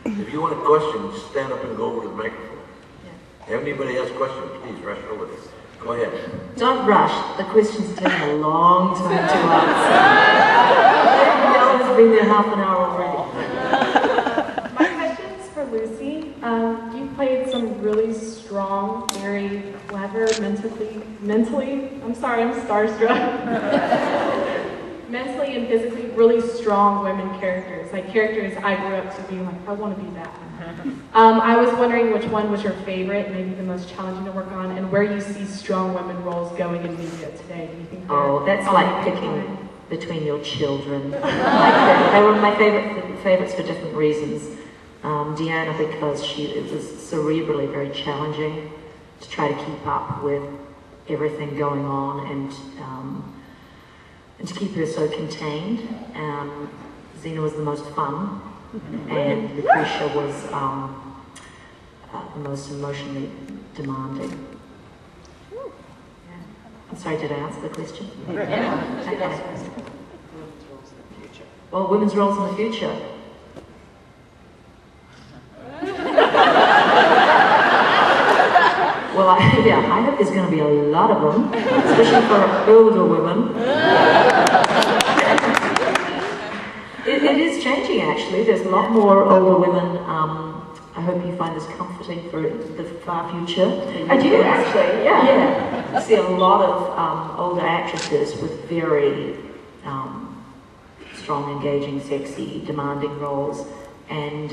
If you want a question, stand up and go over to the microphone. Yeah. If anybody has questions, please rush over there. Go ahead. Don't rush. The questions take a long time to answer. Y'all been there half an hour already. My question's for Lucy. You played some really strong, very clever, mentally, I'm sorry, I'm starstruck. Mentally and physically really strong women characters, like characters I grew up to be like, I want to be that. I was wondering which one was your favorite, maybe the most challenging to work on, and where you see strong women roles going in media today. Do you think that's like picking between your children. They were my favorites for different reasons. Deanna, because it was cerebrally very challenging to try to keep up with everything going on and to keep her so contained. Xena was the most fun, and Lucretia was the most emotionally demanding. I'm sorry, did I answer the question? Yeah. Okay. Well, women's roles in the future. Well, I hope there's going to be a lot of them, especially for older women. It is changing, actually. There's a lot more older women. I hope you find this comforting for the far future. I do, actually, yeah. I see a lot of older actresses with very strong, engaging, sexy, demanding roles. And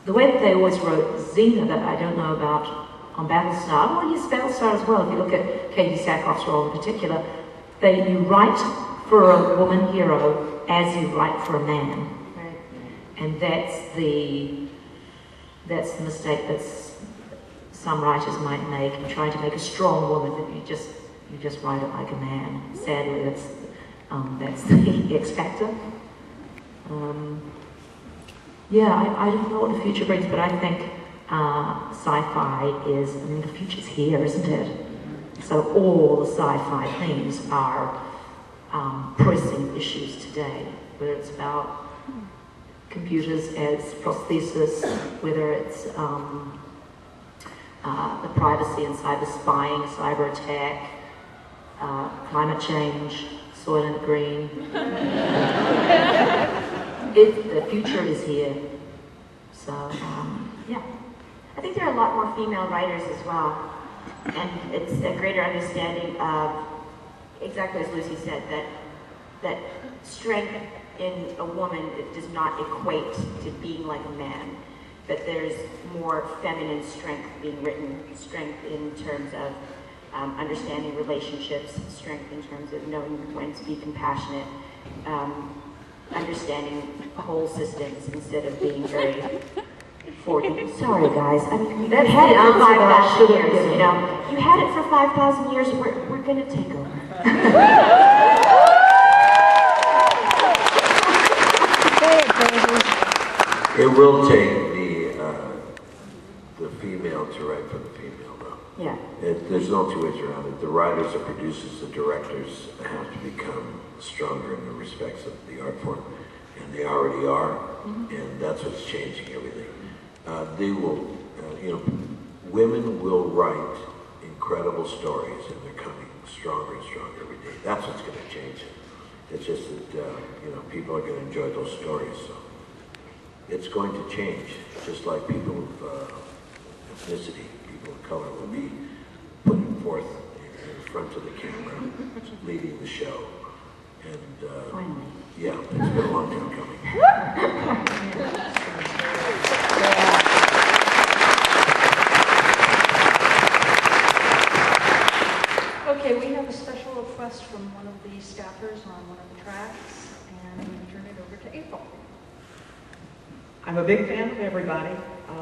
the way that they always wrote Xena, that I don't know about on Battlestar, well, yes, Battlestar as well. If you look at Kandyse's role in particular, you write for a woman hero as you write for a man, right. And that's the mistake that some writers might make in trying to make a strong woman. That you just write it like a man. Sadly, that's the X factor. I don't know what the future brings, but I think sci-fi is, the future's here, isn't it? So all the sci-fi themes are pressing issues today, whether it's about computers as prosthesis, whether it's the privacy and cyber spying, cyber attack, climate change, Soylent Green. The future is here. So, yeah. I think there are a lot more female writers as well, and it's a greater understanding of, exactly as Lucy said, that strength in a woman, it does not equate to being like a man, but there's more feminine strength being written, strength in terms of understanding relationships, strength in terms of knowing when to be compassionate, understanding whole systems instead of being very forward. Sorry guys, you had it for 5,000 years, you had it for 5,000 years, we're gonna take over. It will take the female to write for the female, though. Yeah. There's no two ways around it. The writers, the producers, the directors have to become stronger in the respects of the art form, and they already are, and that's what's changing everything. They will, women will write incredible stories, and they're coming stronger and stronger every day. That's what's going to change it. It's just that, people are going to enjoy those stories, so. It's going to change, just like people of ethnicity, people of color will be putting forth in front of the camera, leading the show. And yeah, it's been a long time coming. Okay, we have a special request from one of the staffers on one of the tracks, and I'm going to turn it over to April. I'm a big fan of everybody.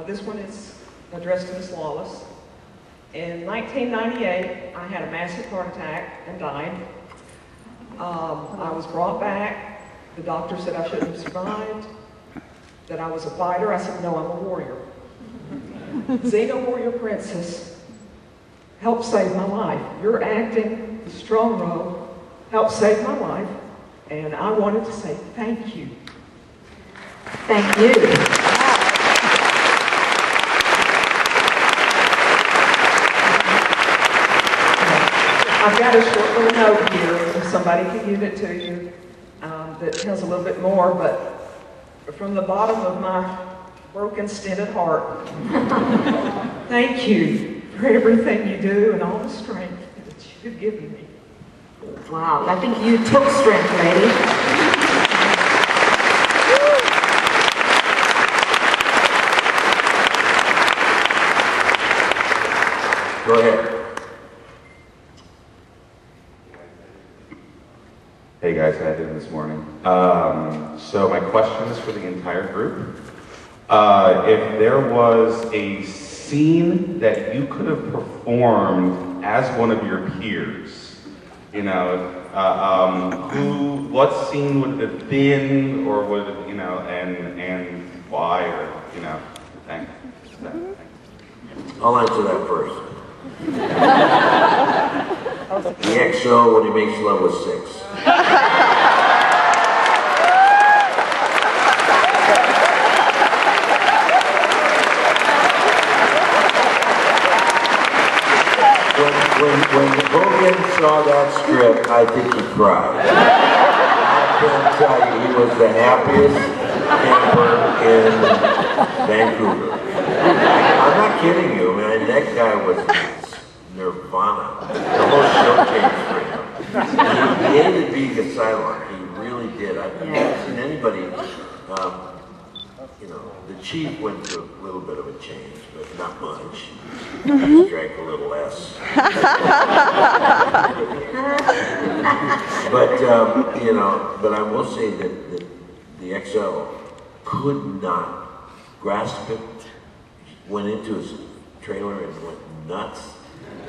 This one is addressed to Miss Lawless. In 1998, I had a massive heart attack and died. I was brought back. The doctor said I shouldn't have survived, that I was a fighter. I said, no, I'm a warrior. Xena Warrior Princess helped save my life. Your acting, the strong role, helped save my life, and I wanted to say thank you. Thank you. I've got a short little note here, if somebody can give it to you, that tells a little bit more, but from the bottom of my broken, stinted heart, thank you for everything you do and all the strength that you've given me. Wow, I think you took strength, lady. Go ahead. Hey guys, how you doing this morning? So my question is for the entire group. If there was a scene that you could have performed as one of your peers, you know, what scene would it have been, or would it, you know, and why, or, you know, thanks. I'll answer that first. The XO when he makes love with 6. When Hogan saw that script, I think he cried. I can't tell you, he was the happiest camper in Vancouver. I'm not kidding you, man. That guy was nirvana. The whole show changed for him. He hated being a Cylon. He really did. I've never seen anybody, you know, the chief went through a little bit of a change, but not much. He drank a little less. But, you know, but I will say that the XL could not grasp it. Went into his trailer and went nuts.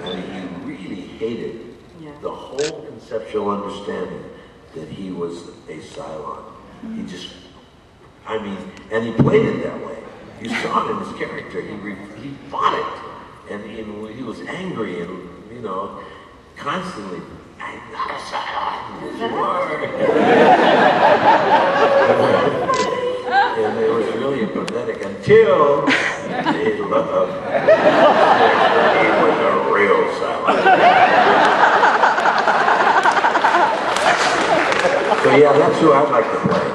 I mean, he really hated the whole conceptual understanding that he was a Cylon. He just, I mean, and he played it that way. You saw it in his character. He fought it. And he was angry and, you know, constantly, I'm not a Cylon, you are. And it was really pathetic until he loved he was a real Cylon. So yeah, that's who I'd like to play.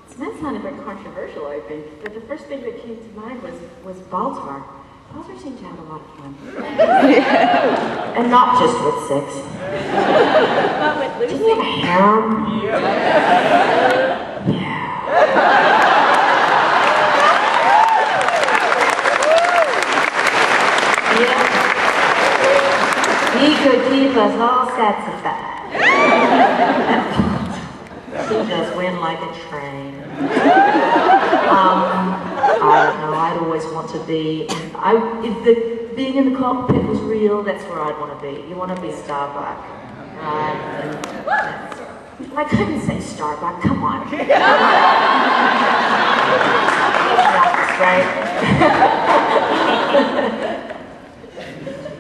This might sound a bit controversial, I think, but the first thing that came to mind was Baltar. Baltar seemed to have a lot of fun. And not just with 6. Not with Lucy. Didn't you have a harem? Yeah. He could keep us all satisfied. He just went like a train. I don't know, I'd always want to be, if being in the cockpit was real, that's where I'd want to be. You want to be Starbuck, right? Well, I couldn't say Starbuck, come on. Right?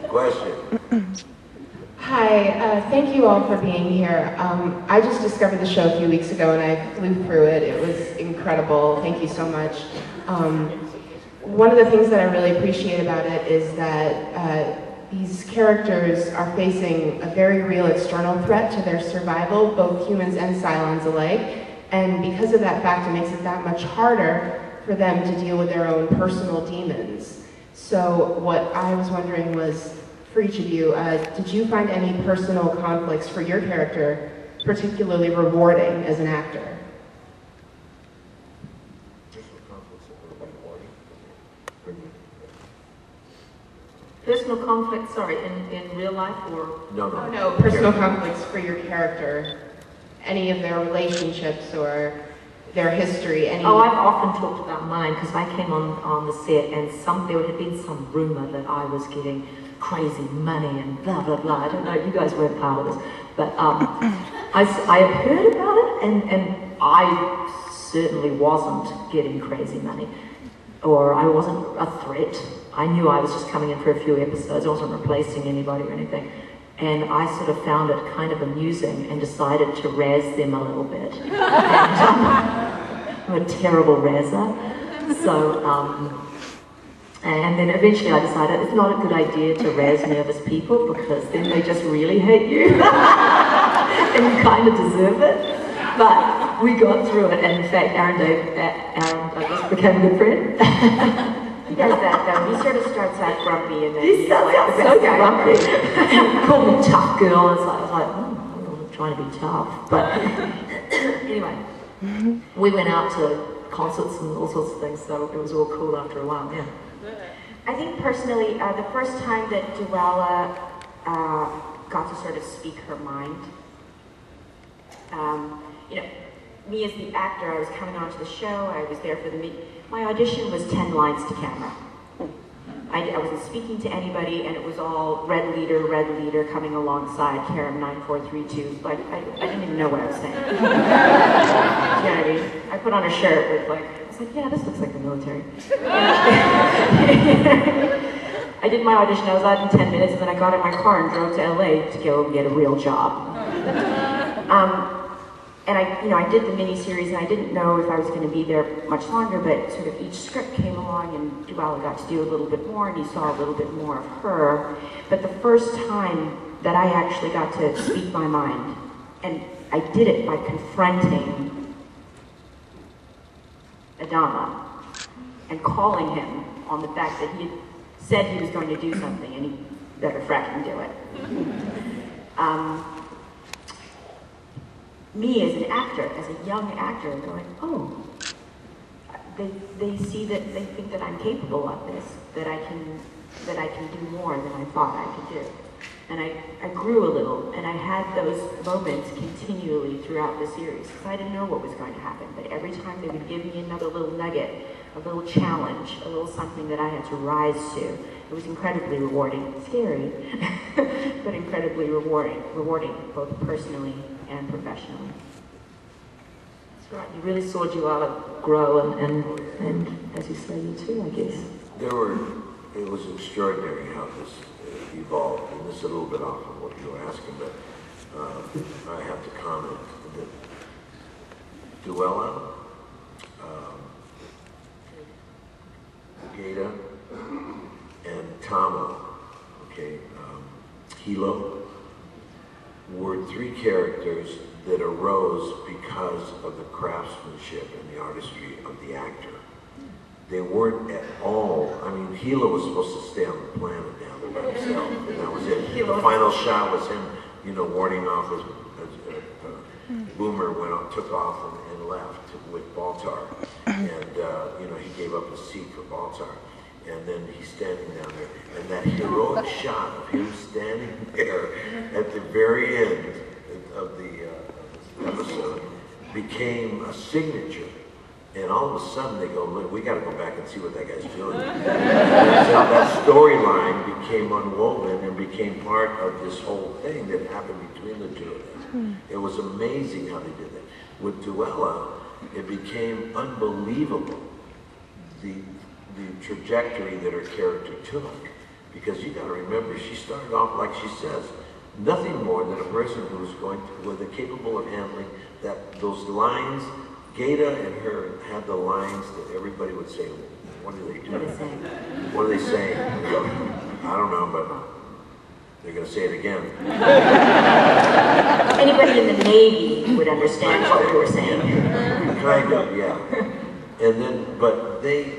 Question. Hi, thank you all for being here. I just discovered the show a few weeks ago and I flew through it. It was incredible. Thank you so much. One of the things that I really appreciate about it is that these characters are facing a very real external threat to their survival, both humans and Cylons alike. And because of that fact, it makes it that much harder for them to deal with their own personal demons. So what I was wondering was, for each of you, did you find any personal conflicts for your character particularly rewarding as an actor? Personal conflict, sorry, in real life or? No. Oh no, personal conflicts for your character. Any of their relationships or their history, any... Oh, I've often talked about mine because I came on the set and there had been some rumor that I was getting crazy money and blah, blah, blah. I don't know, you guys weren't part of this. But I had heard about it and I certainly wasn't getting crazy money. Or I wasn't a threat. I knew I was just coming in for a few episodes. I wasn't replacing anybody or anything. And I sort of found it kind of amusing and decided to razz them a little bit. And, I'm a terrible razzer. So And then eventually I decided it's not a good idea to razz nervous people because then they just really hate you. And you kind of deserve it. But we got through it, and in fact Aaron Douglas became a good friend. He does that though. He sort of starts out grumpy and then He he's starts like out the so best guy grumpy. ever. He called me tough girl, and so I was like, oh, I'm not trying to be tough. But anyway, we went out to concerts and all sorts of things, so it was all cool after a while, yeah. I think personally, the first time that Duella got to sort of speak her mind, you know, me as the actor, I was coming onto the show, I was there for the meet. My audition was 10 lines to camera. I wasn't speaking to anybody, and it was all red leader coming alongside Karen 9432. Like, I didn't even know what I was saying. You know what I mean? I put on a shirt with like, I was like, yeah, this looks like the military. I did my audition, I was out in 10 minutes, and then I got in my car and drove to LA to go get a real job. And I did the mini-series, and I didn't know if I was going to be there much longer, but sort of each script came along, and Duella got to do a little bit more, and you saw a little bit more of her. But the first time that I actually got to speak my mind, and I did it by confronting Adama and calling him on the fact that he had said he was going to do something, and he better fracking do it. Me as an actor, as a young actor, going, oh, they see that, they think that I'm capable of this, that I can do more than I thought I could do. And I grew a little, and I had those moments continually throughout the series, because I didn't know what was going to happen, but every time they would give me another little nugget, a little challenge, a little something that I had to rise to. It was incredibly rewarding, scary, but incredibly rewarding both personally and professionally. That's right, you really saw Duella grow, and as you say, you too, I guess. It was extraordinary how this evolved, and this is a little bit off of what you were asking, but I have to comment that Duella, Gaeta, and Tama, okay, Hilo, were three characters that arose because of the craftsmanship and the artistry of the actor. They weren't at all, I mean, Hilo was supposed to stay on the planet down there by himself, and that was it. The final shot was him, warding off as Boomer took off and left with Baltar. And, he gave up his seat for Baltar. And then he's standing down there. And that heroic shot of him standing there at the very end of the episode became a signature. And all of a sudden they go, look, we got to go back and see what that guy's doing. So that storyline became unwoven and became part of this whole thing that happened between the two of them. It was amazing how they did that. With Duella, it became unbelievable, the trajectory that her character took. Because you got to remember, she started off, like she says, nothing more than a person who was capable of handling those lines. Gaeta and her had the lines that everybody would say, what are they doing? What are they saying? I don't know, but they're going to say it again. Anybody in the Navy would understand what we were saying. Kind of, yeah. And then, but they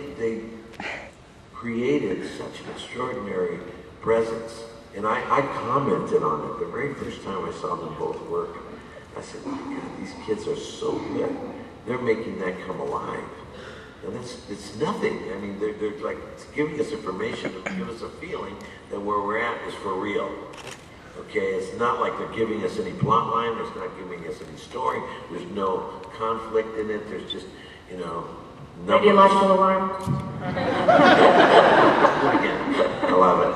created such an extraordinary presence. And I commented on it the very first time I saw them both work. I said, my God, these kids are so good. They're making that come alive. And it's nothing. I mean, they're like giving us information to give us a feeling that where we're at is for real. Okay, it's not like they're giving us any plot line, there's not giving us any story, there's no conflict in it, there's just, numbers. Ideological alarm. Again, I love it.